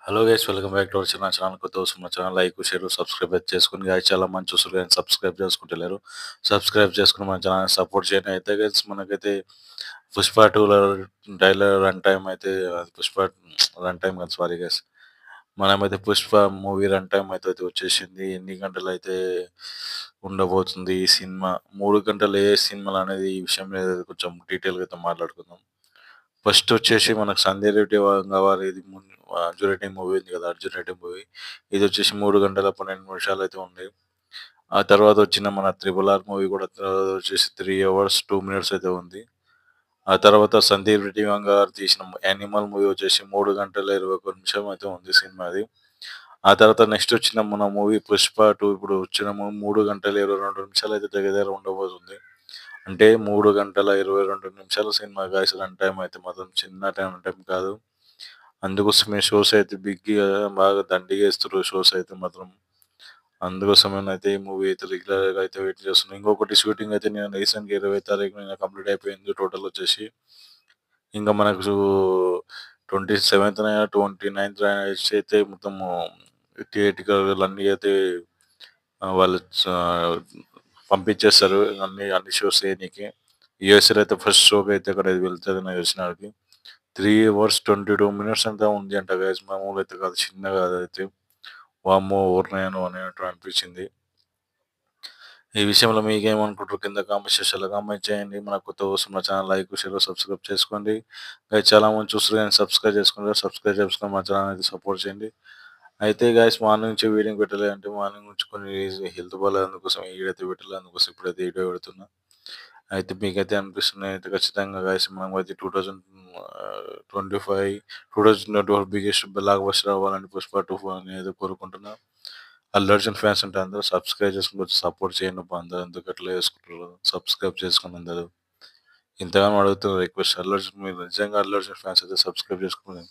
Hello guys, welcome back to our channel. కొత్త వస్తున్న channel like share subscribe అయితే చేసుకుని గైస్, చాలా మంది చూస్తారు కానీ సబ్స్క్రైబ్ చేసుకుంటలేరు. సబ్స్క్రైబ్ చేసుకుని మన ఛానల్ సపోర్ట్ చేయండి. అయితే గైస్, మనకైతే పుష్ప టూలో ట్రైలర్ రన్ టైం అయితే పుష్ప రన్ టైం కాదు, సారీ గైస్, మనమైతే పుష్ప మూవీ రన్ టైం అయితే వచ్చేసింది. ఎన్ని గంటలు అయితే ఉండబోతుంది ఈ సినిమా, 3 గంటలు ఏ సినిమాలు అనేది, ఈ విషయం మీద కొంచెం డీటెయిల్గా అయితే మాట్లాడుకుందాం. ఫస్ట్ వచ్చేసి మనకు సంజయ్ రెడ్డి గారి ఇది అర్జున్ రెడ్డి మూవీ ఉంది కదా, అర్జున్ రెడ్డి మూవీ. ఇది వచ్చేసి 3 గంటల 12 నిమిషాలు అయితే ఉంది. ఆ తర్వాత వచ్చిన మన త్రిబుల్ ఆర్ మూవీ కూడా వచ్చేసి 3 hours 2 minutes అయితే ఉంది. ఆ తర్వాత సందీప్ రెడ్డి గారు తీసిన యానిమల్ మూవీ వచ్చేసి 3 గంటల 21 నిమిషం అయితే ఉంది సినిమా అది. ఆ తర్వాత నెక్స్ట్ వచ్చిన మన మూవీ పుష్ప 2 ఇప్పుడు వచ్చిన 3 గంటల 22 నిమిషాలు అయితే దగ్గర దగ్గర ఉండబోతుంది. అంటే 3 గంటల 22 నిమిషాల సినిమా గాయస్, రన్ టైం అయితే మాత్రం చిన్న టైం కాదు. అందుకోసమే షోస్ అయితే బిగ్‌గా బాగా దండిగా ఇస్తుర్రు షోస్ అయితే మాత్రం. అందుకోసమనైతే ఈ మూవీ అయితే రెగ్యులర్‌గా అయితే వెయిట్ చేస్తున్నా. ఇంకొకటి షూటింగ్ అయితే నేను రీసెంట్‌గా 20 తారీఖున కంప్లీట్ అయిపోయింది టోటల్ వచ్చేసి. ఇంక మనకు 27థ్ 29థ్ అయితే మొత్తము థియేట్రికల్ అన్నీ అయితే వాళ్ళు పంపించేస్తారు అన్ని షోస్ చేయనీకి. యూఎస్‌లో అయితే ఫస్ట్ షోకి అయితే అక్కడ వెళ్తది నాకు తెలిసినవరకి. 3 hours 22 minutes అంతా ఉంది అంట గైస్. మామూలుగా అయితే కాదు, చిన్నగా అదైతే. వామ్మో! ఓరినాయనో అన్నట్టు అనిపించింది. ఈ విషయంలో మీకేమనుకుంటారు? కింద కామెంట్ సెక్షన్‌లో కామెంట్ చేయండి. మన కొత్తగా వస్తున్న ఛానల్ లైక్, షేర్, సబ్స్క్రైబ్ చేసుకోండి. గైస్, చాలా మంది చూస్తున్నారు కానీ సబ్స్క్రైబ్ చేసుకోండి. సబ్స్క్రైబ్ చేసుకొని మా ఛానల్ అయితే సపోర్ట్ చేయండి. అయితే గైస్, మార్నింగ్ నుంచి వీడియో పెట్టలే అంటే మార్నింగ్ నుంచి కొన్ని హెల్త్ బాలేదు, అందుకోసం ఈ వీడియో అయితే పెట్టలే. అందుకోసం ఇప్పుడైతే ఈ వీడియో పెడుతున్నా. అయితే మీకైతే అనిపిస్తున్నాయి అయితే ఖచ్చితంగా గైస్, మనమైతే 2025 2024 బిగ్గెస్ట్ బ్లాక్ బస్టర్ అవ్వాలని 'పుష్ప 2' అనేది కోరుకుంటున్నా. అల్లు అర్జున్ ఫ్యాన్స్ ఉంటే అందరూ సబ్స్క్రైబ్ చేసుకొని కొంచెం సపోర్ట్ చేయండి అబ్బా. అందరూ ఎందుకు అట్లా చేసుకుంటారు? సబ్స్క్రైబ్ చేసుకోండి అందరూ. ఇంతగానో అడుగుతున్నారు రిక్వెస్ట్. అల్లు అర్జున్, మీరు నిజంగా అల్లు అర్జున్ ఫ్యాన్స్ అయితే సబ్స్క్రైబ్ చేసుకోండి.